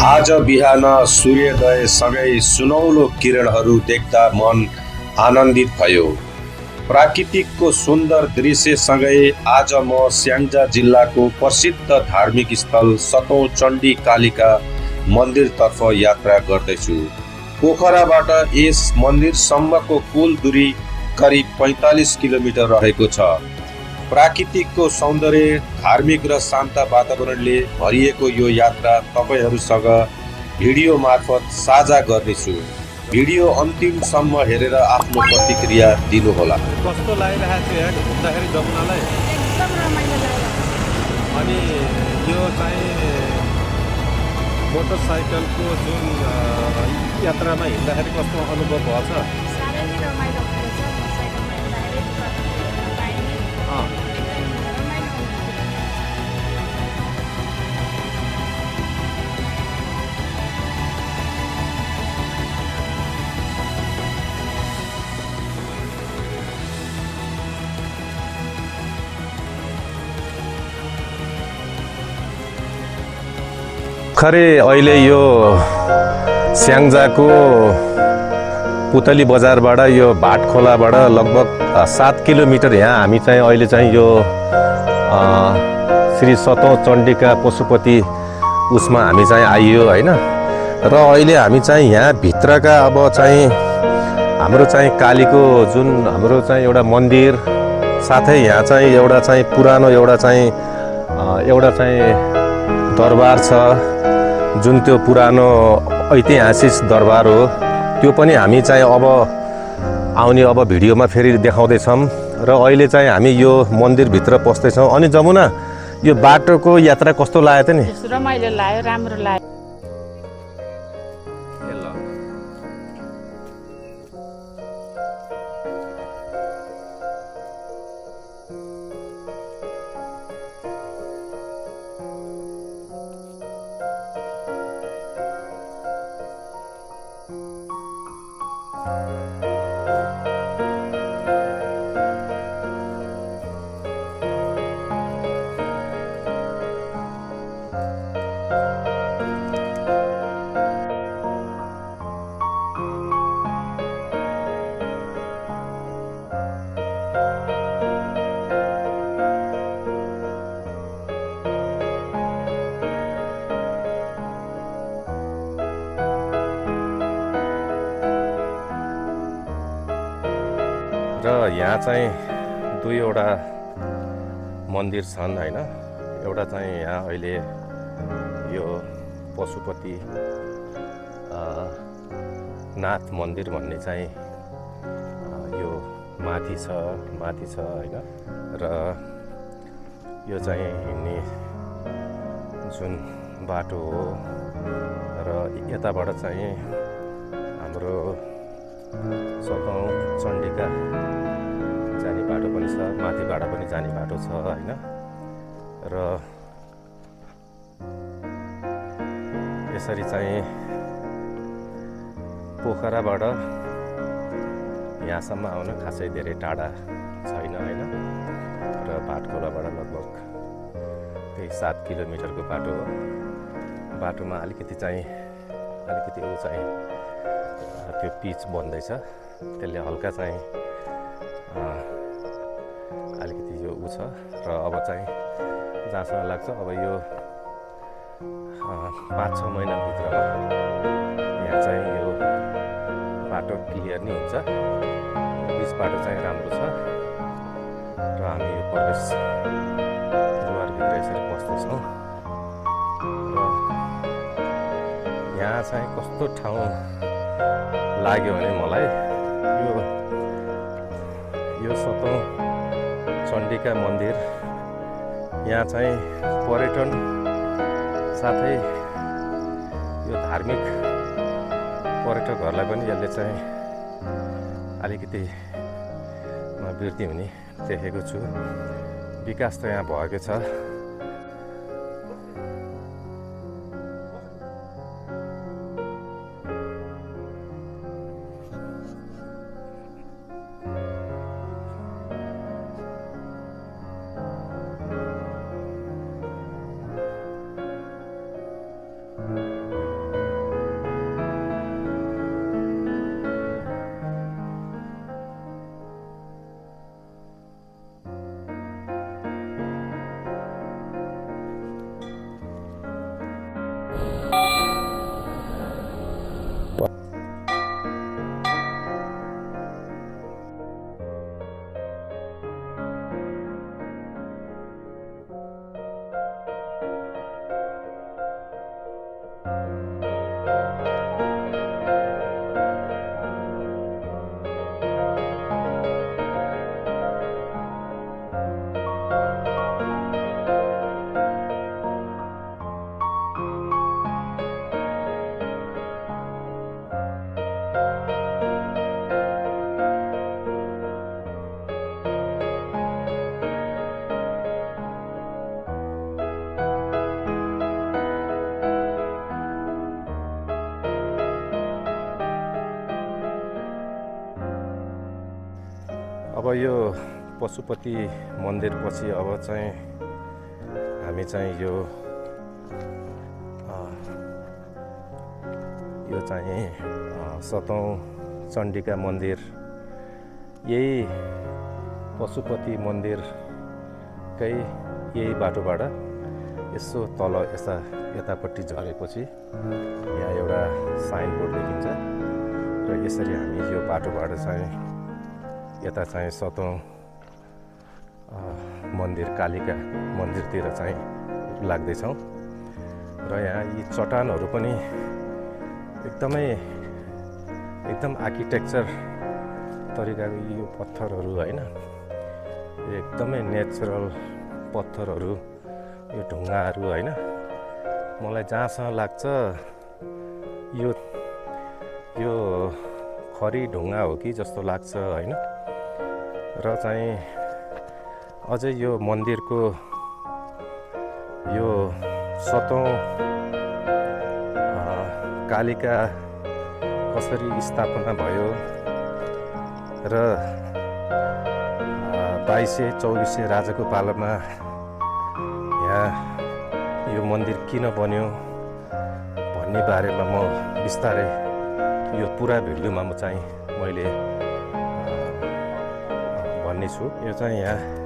आज बिहान सूर्योदय सँगै सुनौलो किरणहरू देख्दा मन आनन्दित भयो। प्राकृतिकको सुन्दर दृश्यसँगै आज म स्याङ्जा जिल्लाको प्रसिद्ध धार्मिक स्थल सतौँ चण्डी कालिका मन्दिरतर्फ यात्रा गर्दैछु। पोखराबाट यस मन्दिरसम्मको कुल दूरी करिब 45 किलोमिटर रहेको छ। प्राकृतिकको सौन्दर्य, धार्मिक र शान्त वातावरणले भरिएको यो यात्रा तपाईहरूसँग भिडियो मार्फत साझा गर्नेछु। भिडियो अन्तिमसम्म हेरेर आफ्नो प्रतिक्रिया दिनुहोला। कस्तो लागिरहेको छ यहाँ घुम्दाखेरि जमुनालाई? एकदम रमाइलो लाग्यो। अनि यो चाहिँ मोटरसाइकलको जुन यात्रामा हिँड्दाखेरि कस्तो अनुभव भएको छ? साह्रै नै रमाइलो हुँदो रहेछ। मोटरसाइकलमा हिँड्दाखेरि बाटोतिर पाइने एकदम रमाइलो हुँदो थियो। खरे अहिले यो स्याङ्जाको पुतली बजारबाट यो भाटखोलाबाट लगभग 7 किलोमिटर यहाँ हामी चाहिँ अहिले चाहिँ यो श्री सतौँ चण्डिका पशुपति उसमा हामी चाहिँ आइयो होइन। र अहिले हामी चाहिँ यहाँ भित्रका अब चाहिँ हाम्रो चाहिँ कालीको जुन हाम्रो चाहिँ एउटा मन्दिर, साथै यहाँ चाहिँ एउटा चाहिँ पुरानो एउटा चाहिँ दरबार छ, जुन त्यो पुरानो ऐतिहासिक दरबार हो। त्यो पनि हामी चाहिँ अब भिडियोमा फेरि देखाउँदैछौँ। र अहिले चाहिँ हामी यो मन्दिरभित्र पस्दैछौँ। अनि जमुना, यो बाटोको यात्रा कस्तो लाग्यो त नि? रमाइलो लाग्यो, राम्रो लाग्यो। र यहाँ चाहिँ दुईवटा मन्दिर छन् होइन। एउटा चाहिँ यहाँ अहिले यो पशुपति नाथ मन्दिर भन्ने चाहिँ यो माथि छ होइन। र यो चाहिँ हिँड्ने जुन बाटो हो, र यताबाट चाहिँ हाम्रो सतौँ चण्डिका जाने बाटो पनि छ, माथिबाट पनि जाने बाटो छ होइन। र यसरी चाहिँ पोखराबाट यहाँसम्म आउन खासै धेरै टाढा छैन होइन। र भाटखोलाबाट लगभग त्यही 7 किलोमिटरको बाटो हो। बाटोमा अलिकति ऊ चाहिँ त्यो पिच बन्दैछ, त्यसले हल्का चाहिँ अलिकति यो ऊ छ। र अब चाहिँ जहाँसम्म लाग्छ अब यो 5-6 महिनाभित्रमा यहाँ चाहिँ यो बाटो क्लियर नै हुन्छ। बिच बाटो चाहिँ राम्रो छ। र हामी यो प्रवेशद्वारभित्र यसरी पस्दैछौँ। र यहाँ चाहिँ कस्तो ठाउँ लाग्यो भने मलाई यो सतौँ चण्डिका मन्दिर, यहाँ चाहिँ पर्यटन साथै यो धार्मिक पर्यटकहरूलाई पनि यसले चाहिँ अलिकति वृद्धि हुने देखेको छु। विकास त यहाँ भएको छ। अब यो पशुपति मन्दिरपछि अब चाहिँ हामी चाहिँ यो चाहिँ सतौँ चण्डिका मन्दिर, यही पशुपति मन्दिरकै यही बाटोबाट यसो तल यतापट्टि झरेपछि यहाँ एउटा साइनबोर्ड देखिन्छ र यसरी हामी यो बाटोबाट चाहिँ यता चाहिँ सतौँ मन्दिर कालिका मन्दिरतिर चाहिँ लाग्दैछौँ र यहाँ यी चट्टानहरू पनि एकदम आर्किटेक्चर तरिकाको यो पत्थरहरू होइन, एकदमै नेचुरल पत्थरहरू, यो ढुङ्गाहरू होइन। मलाई जहाँसम्म लाग्छ यो खरी ढुङ्गा हो कि जस्तो लाग्छ होइन। र चाहिँ अझै यो मन्दिरको यो सतौँ कालिका कसरी स्थापना भयो र 2200-2400 राजाको पालामा यहाँ यो मन्दिर किन बन्यो भन्ने बारेमा म बिस्तारै यो पुरा भिडियोमा मैले भन्ने छु। यो चाहिँ यहाँ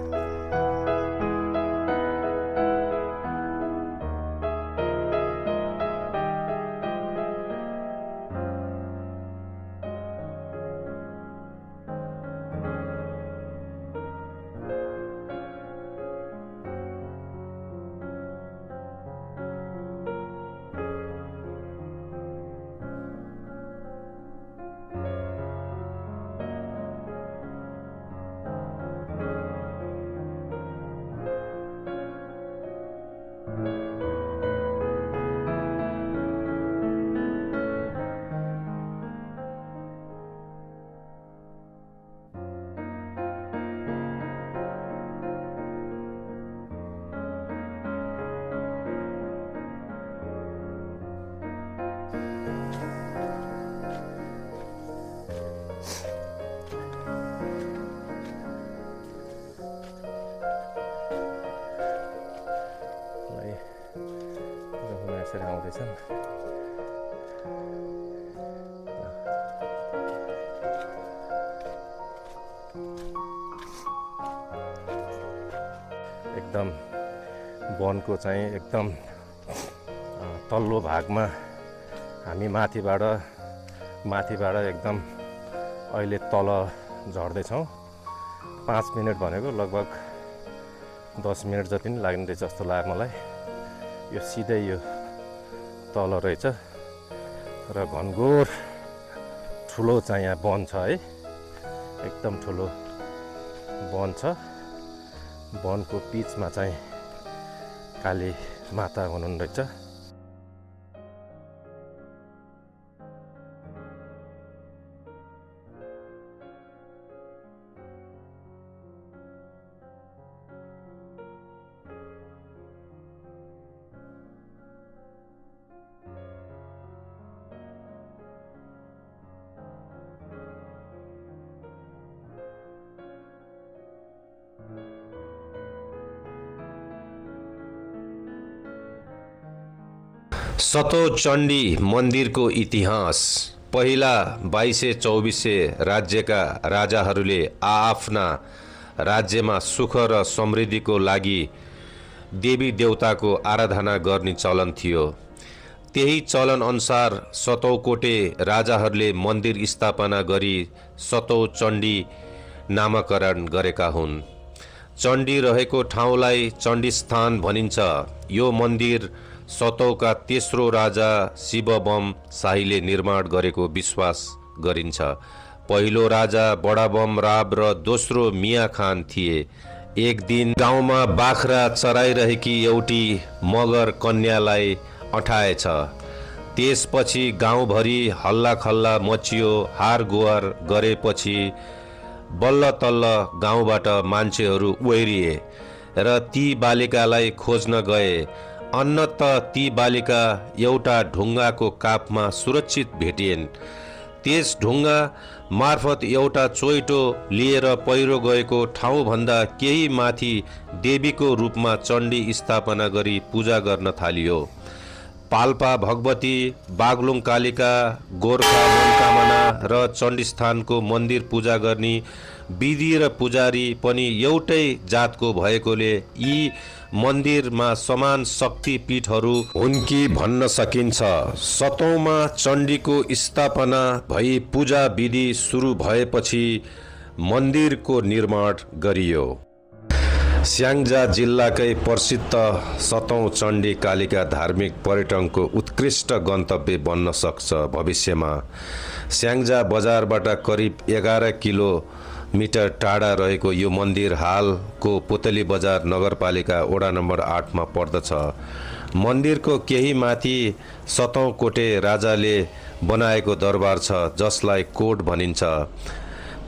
यसरी आउँदैछन्। एकदम वनको चाहिँ एकदम तल्लो भागमा हामी माथिबाट एकदम अहिले तल झर्दैछौँ। 5 मिनट भनेको लगभग 10 मिनट जति नै लाग्ने रहेछ जस्तो लाग्यो मलाई। यो सिधै यो तल रहेछ र घनघोर ठुलो चाहिँ यहाँ वन छ है, एकदम ठुलो वन छ। वनको बीचमा चाहिँ काली माता हुनुहुन्न रहेछ। सतौँ चण्डी मन्दिरको इतिहास। पहिला 2200-2400 राज्यका राजाहरूले आआफ्ना राज्यमा सुख र समृद्धिको लागि देवी देवताको आराधना गर्ने चलन थियो। त्यही चलन अनुसार सतौँकोटे राजाहरूले मन्दिर स्थापना गरी सतौँ चण्डी नामकरण गरेका हुन्। चण्डी रहेको ठाउँलाई चण्डीस्थान भनिन्छ। यो मन्दिर सतौका तेस्रो राजा शिवबम शाहीले निर्माण गरेको विश्वास गरिन्छ। पहिलो राजा बडाबम राव र दोस्रो मिया खान थिए। एक दिन गाउँमा बाख्रा चराइरहेकी एउटी मगर कन्यालाई अठाएछ। त्यसपछि गाउँभरि हल्लाखल्ला मचियो। हार गुहार गरेपछि बल्ल तल्ल गाउँबाट मान्छेहरू ओहिरिए र ती बालिकालाई खोज्न गए। अन्नत ती बालिका एउटा ढुङ्गाको कापमा सुरक्षित भेटिएन्। त्यस ढुङ्गा मार्फत एउटा चोइटो लिएर पहिरो गएको ठाउँभन्दा केही माथि देवीको रूपमा चण्डी स्थापना गरी पूजा गर्न थालियो। पाल्पा भगवती, बागलुङ कालिका, गोर्खा मनोकामना र चण्डीस्थानको मन्दिर पूजा गर्ने विधि र पुजारी पनि एउटै जातको भएकोले यी मन्दिरमा समान शक्ति पीठहरू हुन् कि भन्न सकिन्छ। सतौँमा चण्डीको स्थापना भई पूजा विधि सुरु भएपछि मन्दिरको निर्माण गरियो। स्याङ्जा जिल्लाकै प्रसिद्ध सतौँ चण्डी कालिका धार्मिक पर्यटनको उत्कृष्ट गन्तव्य बन्न सक्छ। भविष्यमा स्याङ्जा बजारबाट करिब 11 किलोमिटर टाढा रहेको यो मन्दिर हालको पुतली बजार नगरपालिका वडा नम्बर 8 मा पर्दछ। मन्दिरको केही माथि सतौँ कोटे राजाले बनाएको दरबार छ, जसलाई कोट भनिन्छ।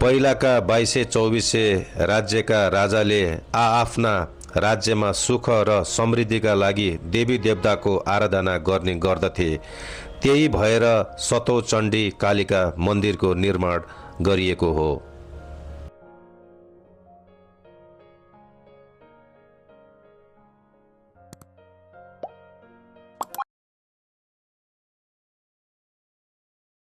पहिलाका 2200-2400 राज्यका राजाले आआफ्ना राज्यमा सुख र समृद्धिका लागि देवी देवताको आराधना गर्ने गर्दथे। त्यही भएर सतौँ चण्डी कालिका मन्दिरको निर्माण गरिएको हो।